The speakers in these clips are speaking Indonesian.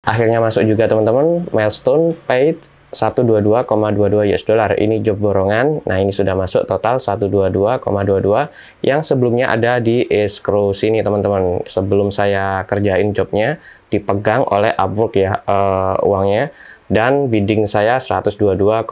Akhirnya masuk juga teman-teman, milestone paid 122,22 US dollar. Ini job borongan. Nah, ini sudah masuk total 122,22 yang sebelumnya ada di escrow sini teman-teman. Sebelum saya kerjain jobnya, dipegang oleh Upwork ya uangnya. Dan bidding saya 122,22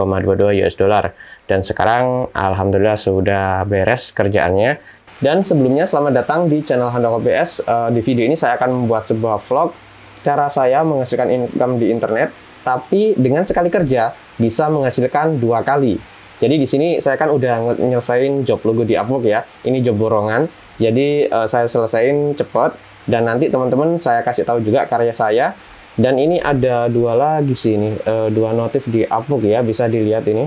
US dollar. Dan sekarang alhamdulillah sudah beres kerjaannya. Dan sebelumnya selamat datang di channel Handoko PS. Di video ini saya akan membuat sebuah vlog cara saya menghasilkan income di internet, tapi dengan sekali kerja bisa menghasilkan 2 kali. Jadi di sini saya kan udah nyelesain job logo di Upwork ya. Ini job borongan. Jadi saya selesaiin cepat dan nanti teman-teman saya kasih tahu juga karya saya. Dan ini ada 2 lagi sih ini, 2 notif di Upwork ya, bisa dilihat ini.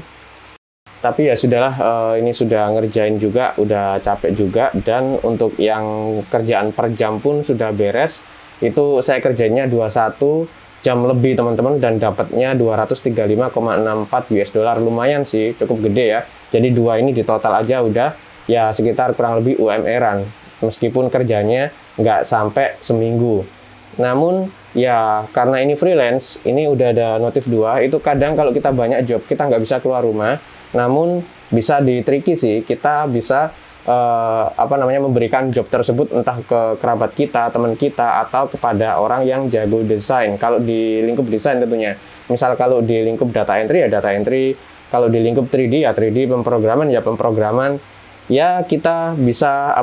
Tapi ya sudahlah, ini sudah ngerjain juga, udah capek juga. Dan untuk yang kerjaan per jam pun sudah beres. Itu saya kerjanya 21 jam lebih teman-teman dan dapatnya 235,64 US dollar. Lumayan sih, cukup gede ya. Jadi 2 ini di total aja udah ya sekitar kurang lebih UMR-an. Meskipun kerjanya nggak sampai seminggu. Namun ya karena ini freelance, ini udah ada notif 2, itu kadang kalau kita banyak job, kita nggak bisa keluar rumah. Namun bisa di-tricky sih, kita bisa memberikan job tersebut entah ke kerabat kita, teman kita, atau kepada orang yang jago desain. Kalau di lingkup desain tentunya. Misal kalau di lingkup data entry ya data entry, kalau di lingkup 3D ya 3D, pemrograman ya pemrograman. Ya kita bisa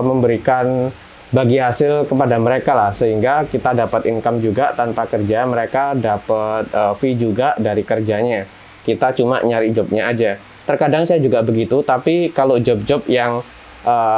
memberikan bagi hasil kepada mereka lah, sehingga kita dapat income juga tanpa kerja, mereka dapat fee juga dari kerjanya. Kita cuma nyari jobnya aja. Terkadang saya juga begitu, tapi kalau job-job yang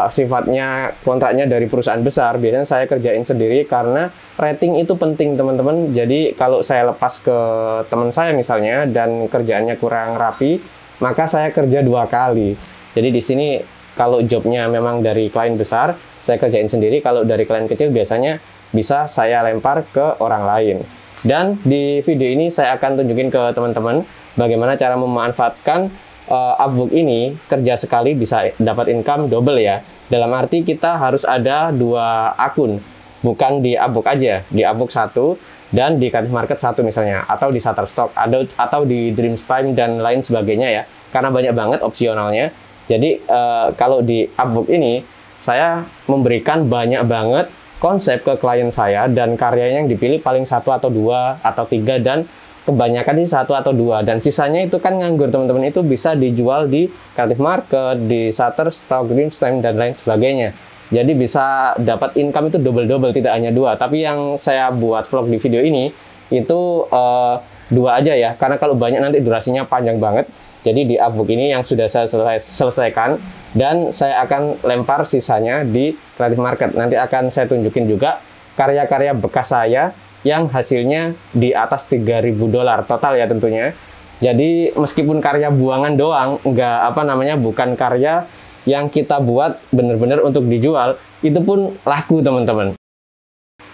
sifatnya kontraknya dari perusahaan besar, biasanya saya kerjain sendiri karena rating itu penting teman-teman. Jadi kalau saya lepas ke teman saya misalnya dan kerjaannya kurang rapi, maka saya kerja 2 kali. Jadi di sini kalau jobnya memang dari klien besar, saya kerjain sendiri. Kalau dari klien kecil biasanya bisa saya lempar ke orang lain. Dan di video ini saya akan tunjukin ke teman-teman bagaimana cara memanfaatkan Upwork ini. Kerja sekali bisa dapat income double ya. Dalam arti kita harus ada 2 akun. Bukan di Upwork aja, di Upwork 1 dan di Creative Market 1 misalnya, atau di Shutterstock, atau di Dreamstime dan lain sebagainya ya. Karena banyak banget opsionalnya. Jadi kalau di Upwork ini saya memberikan banyak banget konsep ke klien saya dan karyanya yang dipilih paling 1 atau 2 atau 3 dan kebanyakan di 1 atau 2 dan sisanya itu kan nganggur teman-teman, itu bisa dijual di Creative Market, di Shutterstock, Dreamstime dan lain sebagainya. Jadi bisa dapat income itu double-double, tidak hanya 2. Tapi yang saya buat vlog di video ini itu 2 aja ya, karena kalau banyak nanti durasinya panjang banget. Jadi di Upwork ini yang sudah saya selesaikan dan saya akan lempar sisanya di Creative Market. Nanti akan saya tunjukin juga karya-karya bekas saya yang hasilnya di atas 3.000 dolar total ya tentunya. Jadi meskipun karya buangan doang, bukan karya yang kita buat benar-benar untuk dijual, itu pun laku teman-teman.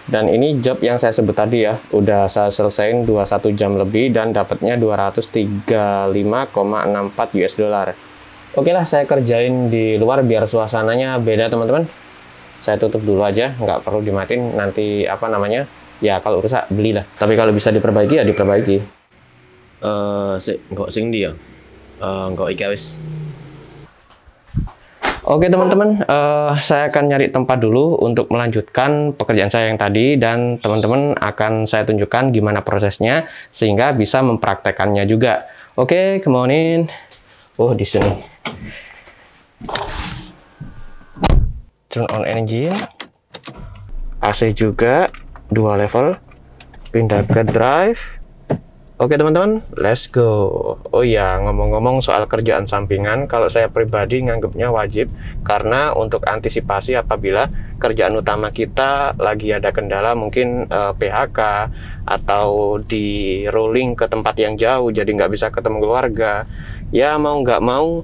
Dan ini job yang saya sebut tadi ya, udah saya selesaiin 21 jam lebih dan dapatnya 235,64 US dollar. Oke lah, saya kerjain di luar biar suasananya beda teman-teman. Saya tutup dulu aja, nggak perlu dimatiin, nanti ya kalau rusak belilah. Tapi kalau bisa diperbaiki ya diperbaiki. Nggak sing dia, nggak ikawis. Oke teman-teman, saya akan nyari tempat dulu untuk melanjutkan pekerjaan saya yang tadi dan teman-teman akan saya tunjukkan gimana prosesnya sehingga bisa mempraktekannya juga. Oke, come on in. Oh, di sini. Turn on engine. AC juga 2 level. Pindah ke drive. Oke teman-teman, let's go. Oh iya, ngomong-ngomong soal kerjaan sampingan, kalau saya pribadi nganggapnya wajib karena untuk antisipasi apabila kerjaan utama kita lagi ada kendala, mungkin PHK atau di rolling ke tempat yang jauh jadi nggak bisa ketemu keluarga. Ya mau nggak mau,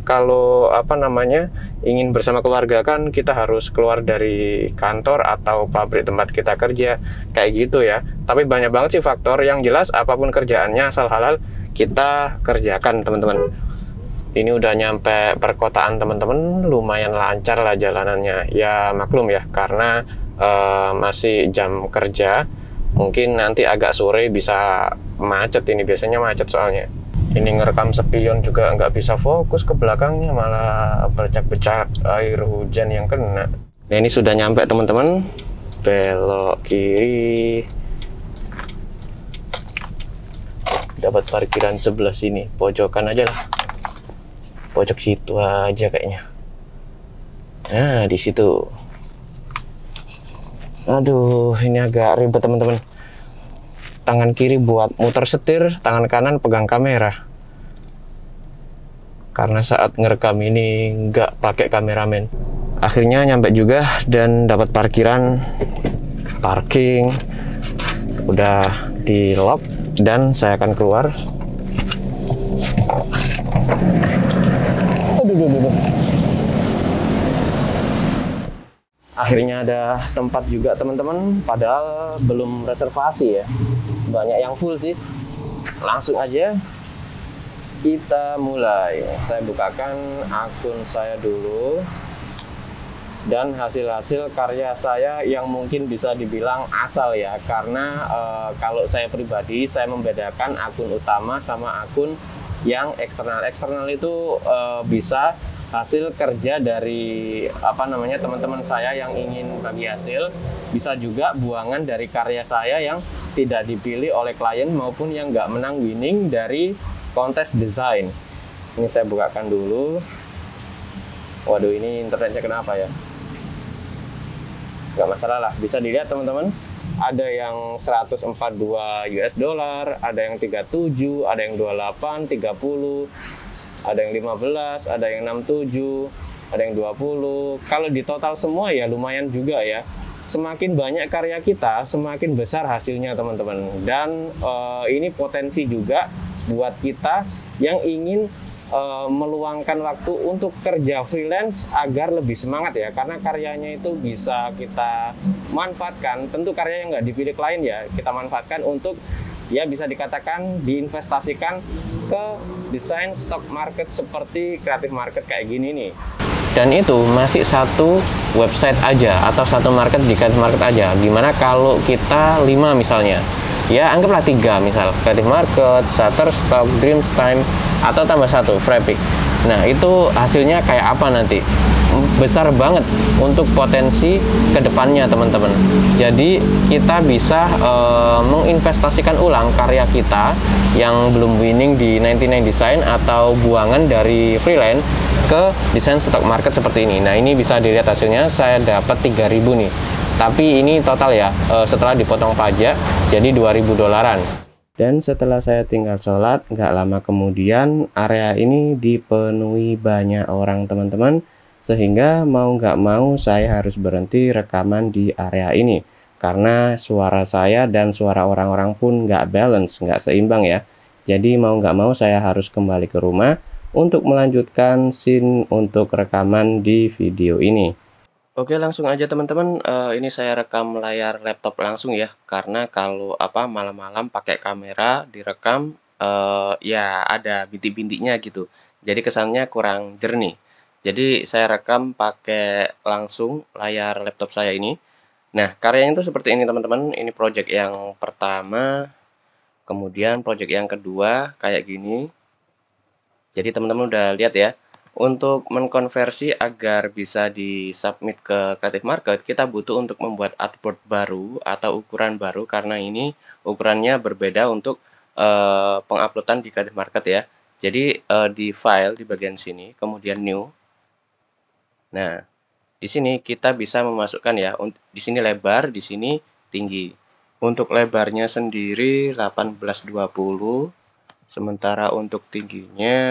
kalau ingin bersama keluarga kan kita harus keluar dari kantor atau pabrik tempat kita kerja, kayak gitu ya. Tapi banyak banget sih faktor, yang jelas apapun kerjaannya asal halal kita kerjakan teman-teman. Ini udah nyampe perkotaan teman-teman, lumayan lancar lah jalanannya. Ya maklum ya, karena masih jam kerja Mungkin nanti agak sore bisa macet, ini biasanya macet soalnya. Ini ngerekam spion juga nggak bisa fokus ke belakangnya, malah bercak-bercak air hujan yang kena. Nah ini sudah nyampe teman-teman, belok kiri, dapat parkiran sebelah sini, pojokan aja lah, pojok situ aja kayaknya. Nah di situ. Aduh ini agak ribet teman-teman. Tangan kiri buat muter setir, tangan kanan pegang kamera. Karena saat ngerekam ini nggak pakai kameramen. Akhirnya nyampe juga dan dapat parkiran, parking udah di lock dan saya akan keluar. Akhirnya ada tempat juga teman-teman, padahal belum reservasi ya. Banyak yang full sih. Langsung aja kita mulai. Saya bukakan akun saya dulu. Dan hasil-hasil karya saya yang mungkin bisa dibilang asal ya, karena kalau saya pribadi saya membedakan akun utama sama akun yang eksternal. Eksternal itu bisa hasil kerja dari teman-teman saya yang ingin bagi hasil, bisa juga buangan dari karya saya yang tidak dipilih oleh klien maupun yang nggak menang winning dari kontes desain. Ini saya bukakan dulu. Waduh, ini internetnya kenapa ya? Nggak masalah lah, bisa dilihat teman-teman, ada yang 142 US dollar, ada yang 37, ada yang 28, 30, ada yang 15, ada yang 67, ada yang 20. Kalau di total semua ya lumayan juga ya. Semakin banyak karya kita, semakin besar hasilnya teman-teman. Dan ini potensi juga buat kita yang ingin meluangkan waktu untuk kerja freelance agar lebih semangat ya, karena karyanya itu bisa kita manfaatkan. Tentu karya yang nggak dipilih klien ya, kita manfaatkan untuk ya bisa dikatakan diinvestasikan ke desain stock market seperti Creative Market kayak gini nih. Dan itu masih satu website aja atau satu market di Creative Market aja. Gimana kalau kita 5 misalnya? Ya anggaplah 3 misal, Creative Market, Shutterstock, Dreamtime, atau tambah 1, Freepik. Nah itu hasilnya kayak apa nanti? Besar banget untuk potensi kedepannya teman-teman. Jadi kita bisa menginvestasikan ulang karya kita yang belum winning di 99 Design atau buangan dari freelance ke desain stock market seperti ini. Nah ini bisa dilihat hasilnya, saya dapat 3.000 nih. Tapi ini total ya, setelah dipotong pajak jadi 2.000 dolaran. Dan setelah saya tinggal sholat, nggak lama kemudian area ini dipenuhi banyak orang teman-teman. Sehingga mau nggak mau saya harus berhenti rekaman di area ini. Karena suara saya dan suara orang-orang pun nggak balance, nggak seimbang ya. Jadi mau nggak mau saya harus kembali ke rumah untuk melanjutkan scene untuk rekaman di video ini. Oke langsung aja teman-teman, ini saya rekam layar laptop langsung ya, karena kalau malam-malam pakai kamera direkam ya ada bintik-bintiknya gitu, jadi kesannya kurang jernih. Jadi saya rekam pakai langsung layar laptop saya ini. Nah karyanya itu seperti ini teman-teman, ini project yang pertama, kemudian project yang kedua kayak gini. Jadi teman-teman udah lihat ya. Untuk mengkonversi agar bisa disubmit ke Creative Market, kita butuh untuk membuat artboard baru atau ukuran baru, karena ini ukurannya berbeda untuk penguploadan di Creative Market ya. Jadi di file di bagian sini, kemudian new. Nah, di sini kita bisa memasukkan ya, di sini lebar, di sini tinggi. Untuk lebarnya sendiri 1820, sementara untuk tingginya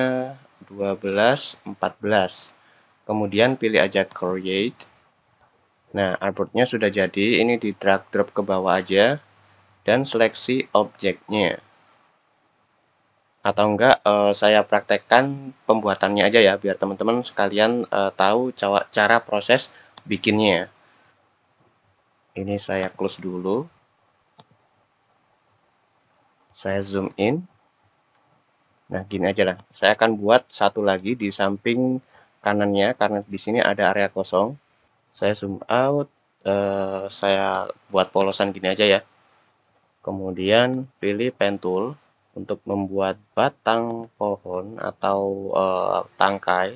1214. Kemudian pilih aja create. Nah artboardnya sudah jadi, ini di drag drop ke bawah aja dan seleksi objeknya, atau enggak saya praktekkan pembuatannya aja ya, biar teman-teman sekalian tahu cara proses bikinnya. Ini saya close dulu, saya zoom in. Nah gini aja lah, saya akan buat satu lagi di samping kanannya karena di sini ada area kosong. Saya zoom out, saya buat polosan gini aja ya. Kemudian pilih pen tool untuk membuat batang pohon atau tangkai.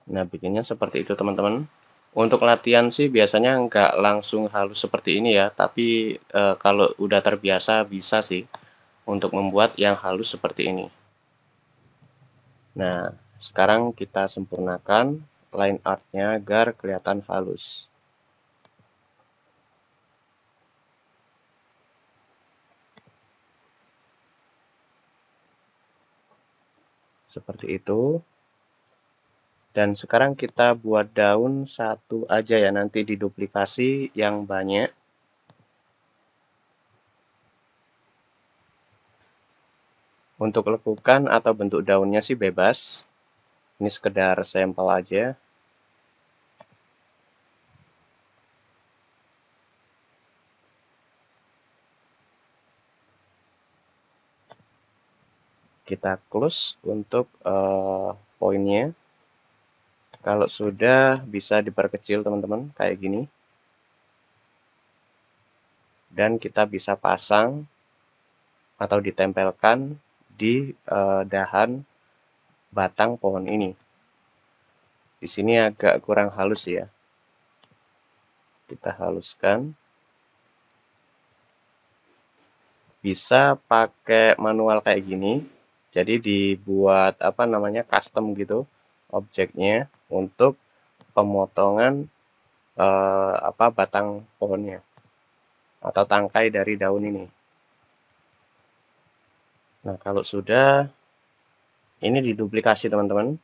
Nah, bikinnya seperti itu teman-teman. Untuk latihan sih biasanya nggak langsung halus seperti ini ya, tapi kalau udah terbiasa bisa sih untuk membuat yang halus seperti ini. Nah, sekarang kita sempurnakan line artnya agar kelihatan halus. Seperti itu. Dan sekarang kita buat daun satu aja ya, nanti diduplikasi yang banyak. Untuk lekukan atau bentuk daunnya sih bebas. Ini sekedar sampel aja. Kita close untuk poinnya. Kalau sudah bisa diperkecil teman-teman kayak gini. Dan kita bisa pasang atau ditempelkan di dahan batang pohon ini. Di sini agak kurang halus ya. Kita haluskan. Bisa pakai manual kayak gini. Jadi dibuat apa namanya custom gitu objeknya untuk pemotongan batang pohonnya atau tangkai dari daun ini. Nah, kalau sudah ini diduplikasi teman-teman.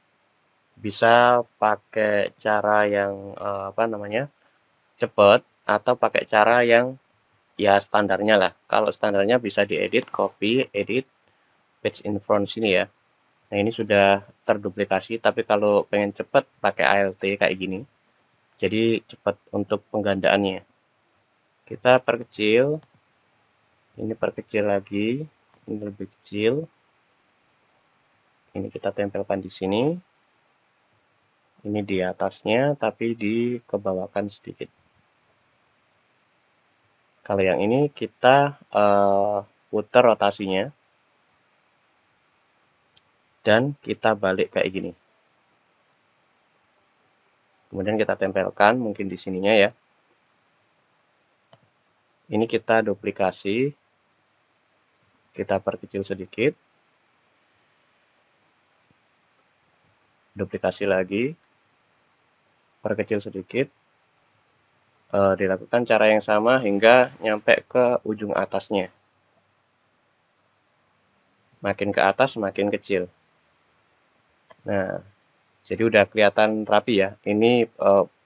Bisa pakai cara yang cepat atau pakai cara yang ya standarnya lah. Kalau standarnya bisa diedit, copy, edit, page in front sini ya. Nah, ini sudah terduplikasi, tapi kalau pengen cepat pakai ALT kayak gini. Jadi cepat untuk penggandaannya. Kita perkecil. Ini perkecil lagi. Ini lebih kecil. Ini kita tempelkan di sini. Ini di atasnya, tapi dikebawahkan sedikit. Kalau yang ini kita putar rotasinya. Dan kita balik kayak gini. Kemudian kita tempelkan mungkin di sininya ya. Ini kita duplikasi. Kita perkecil sedikit. Duplikasi lagi. Perkecil sedikit. Dilakukan cara yang sama hingga nyampe ke ujung atasnya. Makin ke atas makin kecil. Nah, jadi udah kelihatan rapi ya. Ini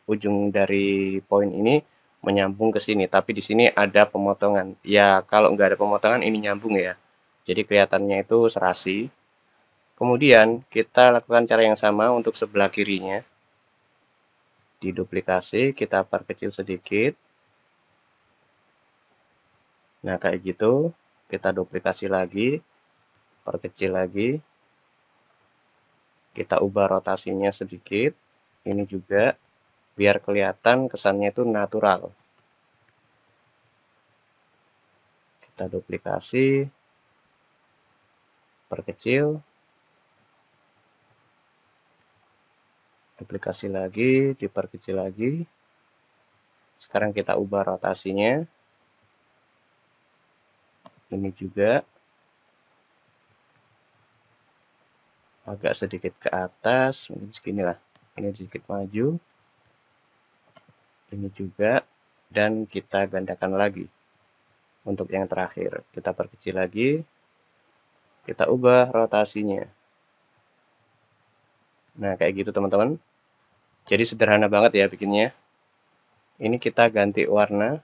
ujung dari poin ini menyambung ke sini, tapi di sini ada pemotongan. Ya, kalau nggak ada pemotongan ini nyambung ya. Jadi kelihatannya itu serasi. Kemudian kita lakukan cara yang sama untuk sebelah kirinya. Diduplikasi, kita perkecil sedikit. Nah, kayak gitu. Kita duplikasi lagi, perkecil lagi. Kita ubah rotasinya sedikit. Ini juga biar kelihatan kesannya itu natural. Kita duplikasi, perkecil, duplikasi lagi, diperkecil lagi. Sekarang kita ubah rotasinya. Ini juga agak sedikit ke atas, mungkin seginilah. Ini sedikit maju. Ini juga, dan kita gandakan lagi. Untuk yang terakhir, kita perkecil lagi. Kita ubah rotasinya. Nah, kayak gitu teman-teman. Jadi sederhana banget ya bikinnya. Ini kita ganti warna.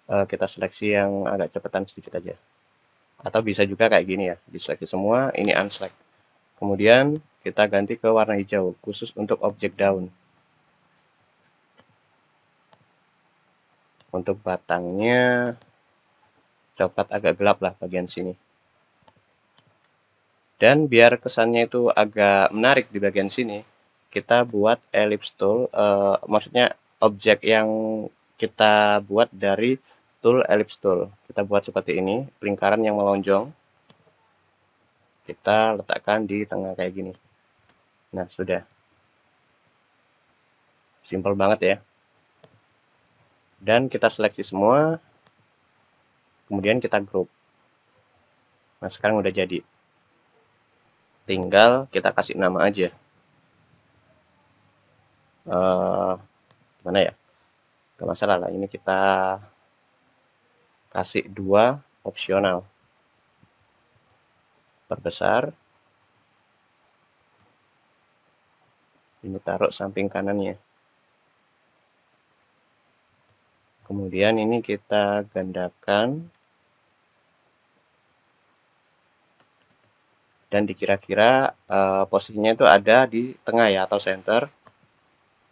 Kita seleksi yang agak cepetan sedikit aja. Atau bisa juga kayak gini ya. Diseleksi semua, ini unselect. Kemudian kita ganti ke warna hijau, khusus untuk objek daun. Untuk batangnya, coklat agak gelap lah bagian sini. Dan biar kesannya itu agak menarik di bagian sini, kita buat ellipse tool, maksudnya objek yang kita buat dari tool ellipse tool. Kita buat seperti ini, lingkaran yang melonjong. Kita letakkan di tengah kayak gini. Nah, sudah. Simple banget ya. Dan kita seleksi semua, kemudian kita group. Nah, sekarang udah jadi. Tinggal kita kasih nama aja. Mana ya? Gak masalah lah, ini kita kasih 2 opsional. Perbesar. Ini taruh samping kanannya. Kemudian ini kita gandakan. Dan dikira-kira posisinya itu ada di tengah ya, atau center.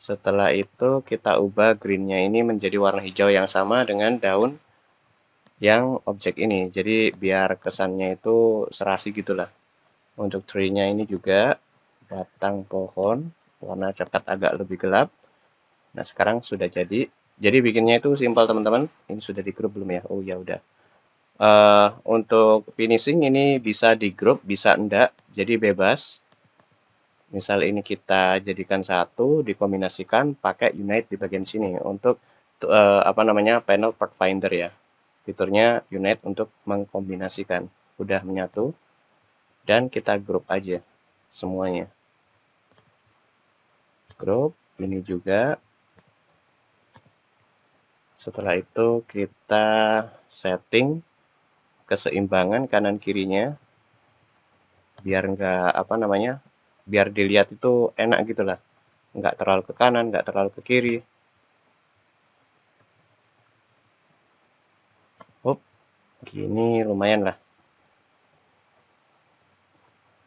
Setelah itu kita ubah greennya ini menjadi warna hijau yang sama dengan daun yang objek ini. Jadi biar kesannya itu serasi gitulah. Untuk tree-nya ini juga batang pohon warna coklat agak lebih gelap. Nah, sekarang sudah jadi. Jadi bikinnya itu simpel teman-teman. Ini sudah di grup belum ya? Oh ya udah. Untuk finishing ini bisa di grup, bisa enggak. Jadi bebas. Misal ini kita jadikan satu, dikombinasikan pakai unite di bagian sini untuk apa namanya, panel part finder ya. Fiturnya unite untuk mengkombinasikan. Udah menyatu dan kita grup aja semuanya. Grup ini juga. Setelah itu kita setting keseimbangan kanan kirinya biar enggak apa namanya, biar dilihat itu enak gitulah, nggak terlalu ke kanan, nggak terlalu ke kiri. Gini lumayan lah.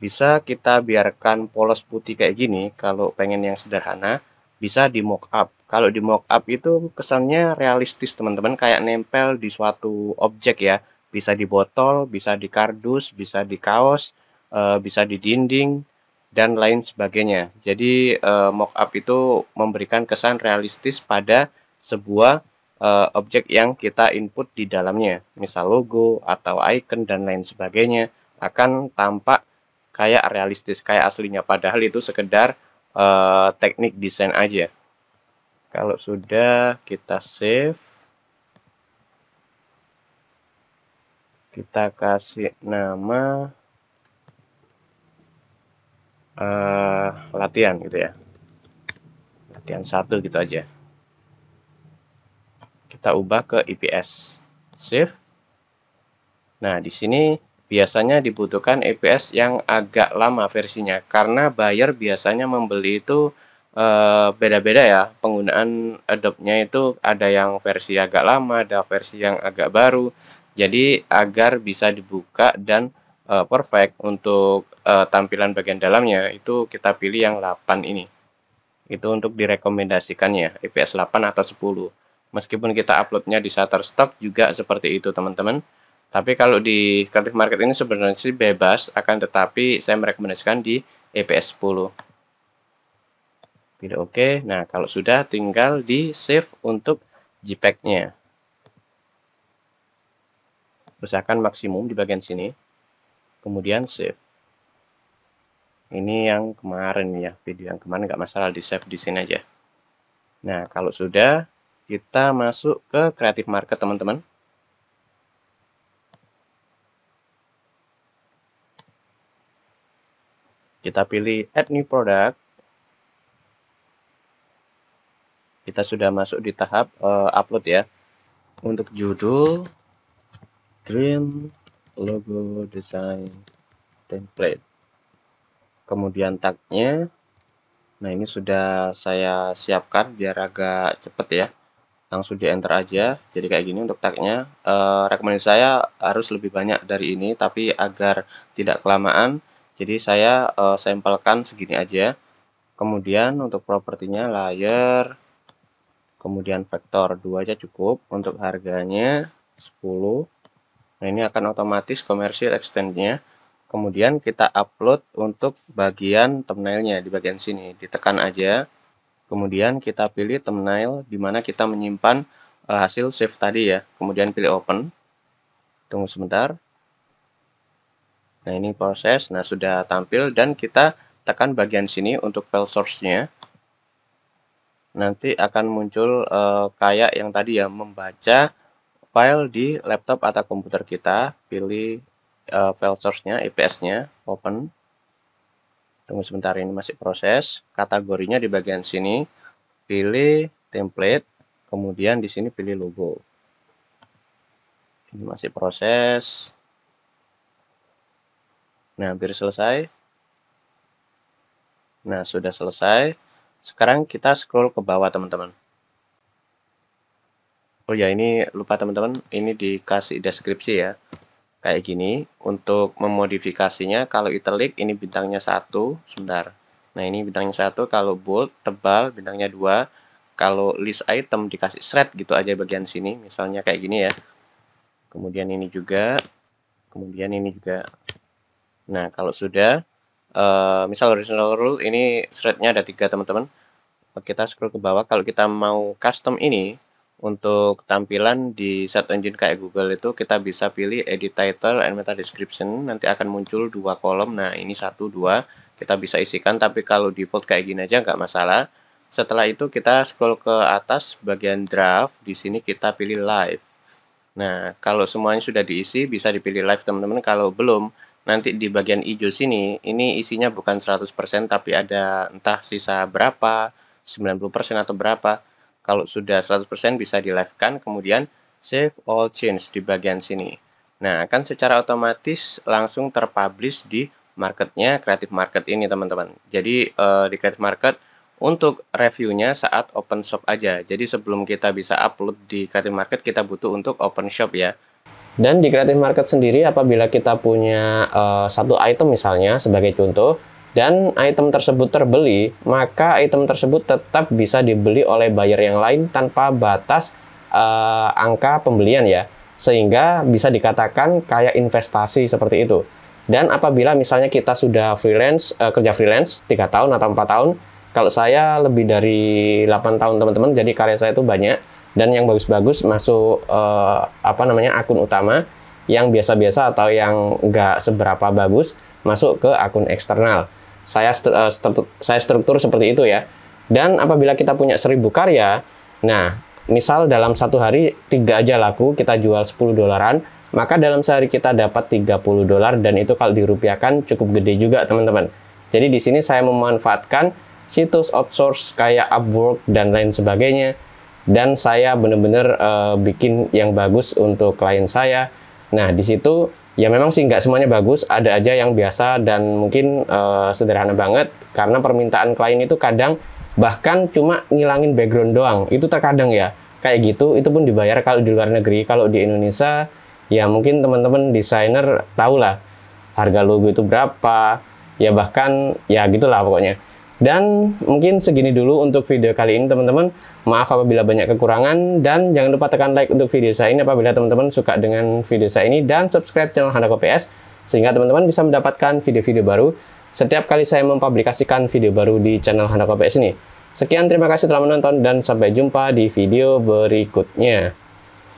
Bisa kita biarkan polos putih kayak gini kalau pengen yang sederhana, bisa di mock up. Kalau di mock up itu kesannya realistis teman-teman, kayak nempel di suatu objek ya. Bisa di botol, bisa di kardus, bisa di kaos, bisa di dinding, dan lain sebagainya. Jadi mock up itu memberikan kesan realistis pada sebuah objek yang kita input di dalamnya. Misal logo atau icon dan lain sebagainya akan tampak kayak realistis, kayak aslinya. Padahal itu sekedar teknik desain aja. Kalau sudah kita save, kita kasih nama latihan gitu ya, latihan 1 gitu aja. Kita ubah ke IPS, save. Nah, di sini biasanya dibutuhkan IPS yang agak lama versinya, karena buyer biasanya membeli itu beda-beda ya. Penggunaan Adobe-nya itu ada yang versi agak lama, ada versi yang agak baru. Jadi agar bisa dibuka dan perfect untuk tampilan bagian dalamnya, itu kita pilih yang 8 ini. Itu untuk direkomendasikannya, IPS 8 atau 10. Meskipun kita uploadnya di Shutterstock juga seperti itu teman-teman. Tapi kalau di Creative Market ini sebenarnya sih bebas, akan tetapi saya merekomendasikan di IPS 10. Video oke. Nah, kalau sudah tinggal di save untuk JPEG-nya. Usahakan maksimum di bagian sini. Kemudian save. Ini yang kemarin ya, video yang kemarin nggak masalah, di save di sini aja. Nah, kalau sudah, kita masuk ke Creative Market teman-teman. Kita pilih Add New Product. Kita sudah masuk di tahap upload ya. Untuk judul, Green Logo Design Template. Kemudian tagnya. Nah, ini sudah saya siapkan biar agak cepet ya. Langsung di enter aja. Jadi kayak gini untuk tagnya. Rekomendasi saya harus lebih banyak dari ini, tapi agar tidak kelamaan, jadi saya sampelkan segini aja. Kemudian untuk propertinya layer, kemudian vektor 2 aja cukup. Untuk harganya 10. Nah, ini akan otomatis komersil extendnya. Kemudian kita upload untuk bagian thumbnailnya di bagian sini. Ditekan aja. Kemudian kita pilih thumbnail di mana kita menyimpan hasil save tadi ya. Kemudian pilih open. Tunggu sebentar. Nah, ini proses. Nah, sudah tampil dan kita tekan bagian sini untuk file source-nya. Nanti akan muncul kayak yang tadi ya, membaca file di laptop atau komputer kita. Pilih file source-nya, IPS-nya, open. Tunggu sebentar, ini masih proses. Kategorinya di bagian sini, pilih template, kemudian di sini pilih logo. Ini masih proses. Nah, hampir selesai. Nah, sudah selesai. Sekarang kita scroll ke bawah, teman-teman. Oh ya, ini lupa teman-teman, ini dikasih deskripsi ya. Kayak gini, untuk memodifikasinya, kalau italic ini bintangnya 1, sebentar. Nah, ini bintangnya 1, kalau bold, tebal, bintangnya 2. Kalau list item dikasih shred gitu aja bagian sini, misalnya kayak gini ya. Kemudian ini juga, kemudian ini juga. Nah, kalau sudah, misal original rule, ini shrednya ada 3 teman-teman. Kita scroll ke bawah, kalau kita mau custom ini, untuk tampilan di search engine kayak Google itu, kita bisa pilih edit title and meta description, nanti akan muncul 2 kolom. Nah, ini 1, 2, kita bisa isikan, tapi kalau default kayak gini aja nggak masalah. Setelah itu kita scroll ke atas bagian draft, di sini kita pilih live. Nah, kalau semuanya sudah diisi, bisa dipilih live teman-teman. Kalau belum, nanti di bagian hijau sini, ini isinya bukan 100%, tapi ada entah sisa berapa, 90% atau berapa. Kalau sudah 100% bisa di live kan, kemudian save all change di bagian sini. Nah, akan secara otomatis langsung terpublish di marketnya Creative Market ini teman-teman. Jadi di Creative Market untuk reviewnya saat open shop aja. Jadi sebelum kita bisa upload di Creative Market, kita butuh untuk open shop ya. Dan di Creative Market sendiri, apabila kita punya satu item misalnya sebagai contoh, dan item tersebut terbeli, maka item tersebut tetap bisa dibeli oleh buyer yang lain tanpa batas angka pembelian ya. Sehingga bisa dikatakan kayak investasi seperti itu. Dan apabila misalnya kita sudah freelance, kerja freelance 3 tahun atau 4 tahun, kalau saya lebih dari 8 tahun teman-teman, jadi karya saya itu banyak. Dan yang bagus-bagus masuk akun utama, yang biasa-biasa atau yang nggak seberapa bagus masuk ke akun eksternal. Saya struktur seperti itu ya. Dan apabila kita punya 1000 karya, nah misal dalam satu hari 3 aja laku, kita jual $10, maka dalam sehari kita dapat $30, dan itu kalau dirupiahkan cukup gede juga teman-teman. Jadi di sini saya memanfaatkan situs outsource kayak Upwork dan lain sebagainya, dan saya benar-benar bikin yang bagus untuk klien saya. Nah, di situ ya memang sih nggak semuanya bagus, ada aja yang biasa dan mungkin sederhana banget, karena permintaan klien itu kadang bahkan cuma ngilangin background doang, itu terkadang ya kayak gitu. Itu pun dibayar kalau di luar negeri. Kalau di Indonesia ya mungkin teman-teman desainer tahulah harga logo itu berapa, ya bahkan ya gitulah pokoknya. Dan mungkin segini dulu untuk video kali ini teman-teman. Maaf apabila banyak kekurangan, dan jangan lupa tekan like untuk video saya ini apabila teman-teman suka dengan video saya ini, dan subscribe channel Handako PS sehingga teman-teman bisa mendapatkan video-video baru setiap kali saya mempublikasikan video baru di channel Handako PS ini. Sekian, terima kasih telah menonton dan sampai jumpa di video berikutnya.